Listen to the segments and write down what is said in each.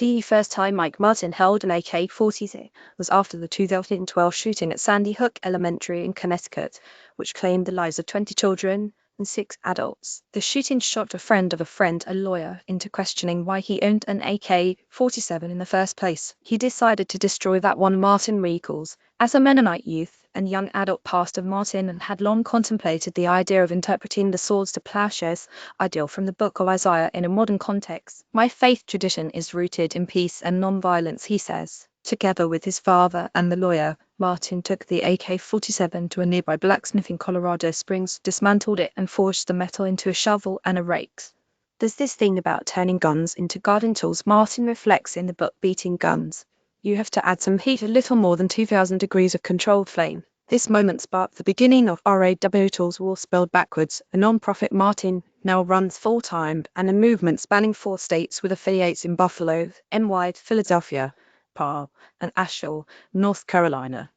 The first time Mike Martin held an AK-47 was after the 2012 shooting at Sandy Hook Elementary in Connecticut, which claimed the lives of 20 children and 6 adults. The shooting shocked a friend of a friend, a lawyer, into questioning why he owned an AK-47 in the first place. He decided to destroy that one, Martin recalls. As a Mennonite youth and young adult pastor, Martin had long contemplated the idea of interpreting the swords to ploughshares ideal from the book of Isaiah in a modern context. My faith tradition is rooted in peace and non-violence, he says. Together with his father and the lawyer, Martin took the AK-47 to a nearby blacksmith in Colorado Springs, dismantled it and forged the metal into a shovel and a rake. There's this thing about turning guns into garden tools, Martin reflects in the book Beating Guns. You have to add some heat, a little more than 2,000 degrees of controlled flame. This moment sparked the beginning of RAW Tools War Spelled Backwards, a non-profit Martin now runs full-time, and a movement spanning 4 states with affiliates in Buffalo, NY, Philadelphia, Parr, and Asheville, North Carolina.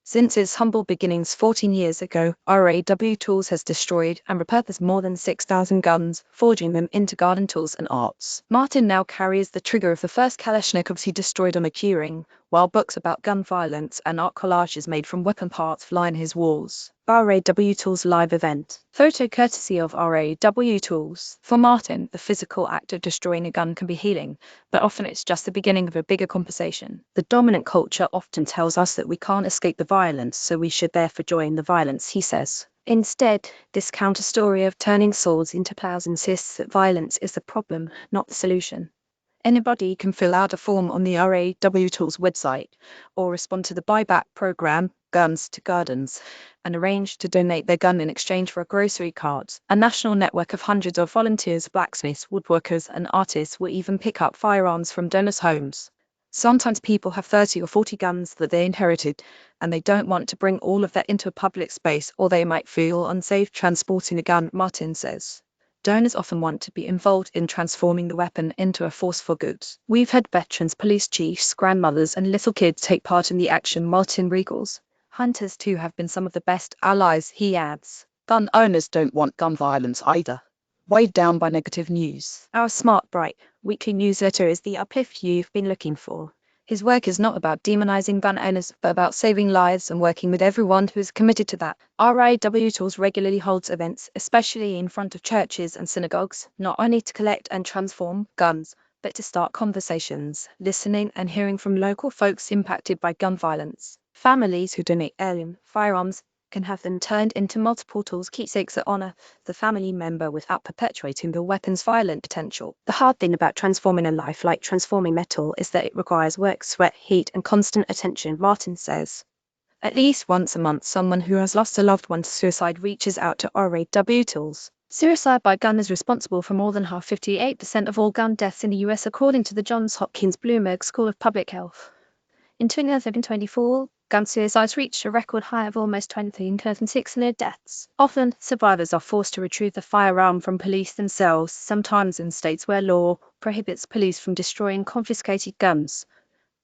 Since its humble beginnings 14 years ago, RAW Tools has destroyed and repurposed more than 6,000 guns, forging them into garden tools and arts. Martin now carries the trigger of the first Kalashnikovs he destroyed on a keyring, while books about gun violence and art collages made from weapon parts line his walls. RAW Tools live event. Photo courtesy of RAW Tools. For Martin, the physical act of destroying a gun can be healing, but often it's just the beginning of a bigger conversation. The dominant culture often tells us that we can't escape the violence, so we should therefore join the violence, he says. Instead, this counter-story of turning swords into plows insists that violence is the problem, not the solution. Anybody can fill out a form on the RAW Tools website or respond to the buyback program, Guns to Gardens, and arrange to donate their gun in exchange for a grocery cart. A national network of hundreds of volunteers, blacksmiths, woodworkers, and artists will even pick up firearms from donors' homes. Sometimes people have 30 or 40 guns that they inherited, and they don't want to bring all of that into a public space, or they might feel unsafe transporting a gun, Martin says. Donors often want to be involved in transforming the weapon into a force for good. We've had veterans, police chiefs, grandmothers, and little kids take part in the action, Martin recalls. Hunters too have been some of the best allies, he adds. Gun owners don't want gun violence either, weighed down by negative news. Our Smart Bright weekly newsletter is the uplift you've been looking for. His work is not about demonizing gun owners, but about saving lives and working with everyone who is committed to that. RAW Tools regularly holds events, especially in front of churches and synagogues, not only to collect and transform guns, but to start conversations, listening and hearing from local folks impacted by gun violence. Families who donate heirloom firearms can have them turned into multiple tools, keepsakes that honor the family member without perpetuating the weapon's violent potential. The hard thing about transforming a life, like transforming metal, is that it requires work, sweat, heat, and constant attention, Martin says. At least once a month, someone who has lost a loved one to suicide reaches out to RAW Tools. Suicide by gun is responsible for more than 58% of all gun deaths in the US, according to the Johns Hopkins Bloomberg School of Public Health. In 2024, gun suicides reached a record high of almost 2,600 deaths. Often, survivors are forced to retrieve the firearm from police themselves, sometimes in states where law prohibits police from destroying confiscated guns.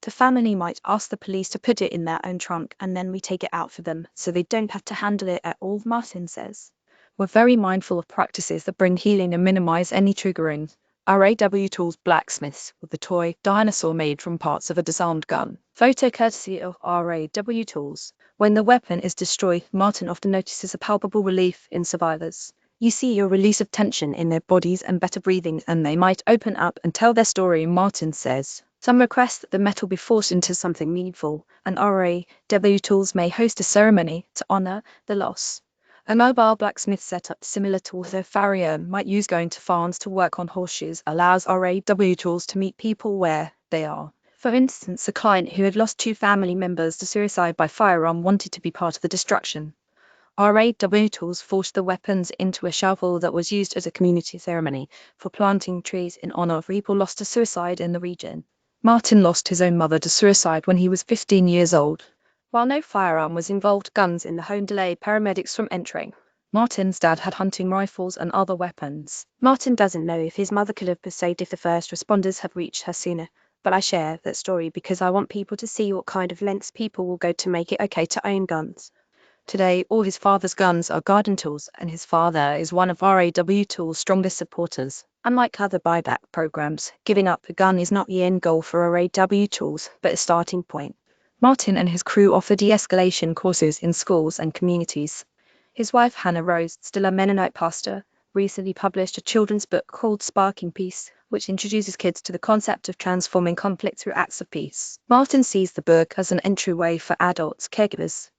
The family might ask the police to put it in their own trunk, and then we take it out for them, so they don't have to handle it at all, Martin says. We're very mindful of practices that bring healing and minimize any triggering. RAW Tools blacksmiths with the toy dinosaur made from parts of a disarmed gun. Photo courtesy of RAW Tools. When the weapon is destroyed, Martin often notices a palpable relief in survivors. You see a release of tension in their bodies and better breathing, and they might open up and tell their story, Martin says. Some request that the metal be forced into something meaningful, and RAW Tools may host a ceremony to honor the loss. A mobile blacksmith setup similar to what a farrier might use going to farms to work on horseshoes allows RAW Tools to meet people where they are. For instance, a client who had lost 2 family members to suicide by firearm wanted to be part of the destruction. RAW Tools forged the weapons into a shovel that was used as a community ceremony for planting trees in honor of people lost to suicide in the region. Martin lost his own mother to suicide when he was 15 years old. While no firearm was involved, guns in the home delayed paramedics from entering. Martin's dad had hunting rifles and other weapons. Martin doesn't know if his mother could have been saved if the first responders had reached her sooner, but I share that story because I want people to see what kind of lengths people will go to make it okay to own guns. Today, all his father's guns are garden tools, and his father is one of RAW Tools' strongest supporters. Unlike other buyback programs, giving up the gun is not the end goal for RAW tools, but a starting point. Martin and his crew offer de-escalation courses in schools and communities. His wife Hannah Rose, still a Mennonite pastor, recently published a children's book called Sparking Peace, which introduces kids to the concept of transforming conflict through acts of peace. Martin sees the book as an entryway for adults, caregivers,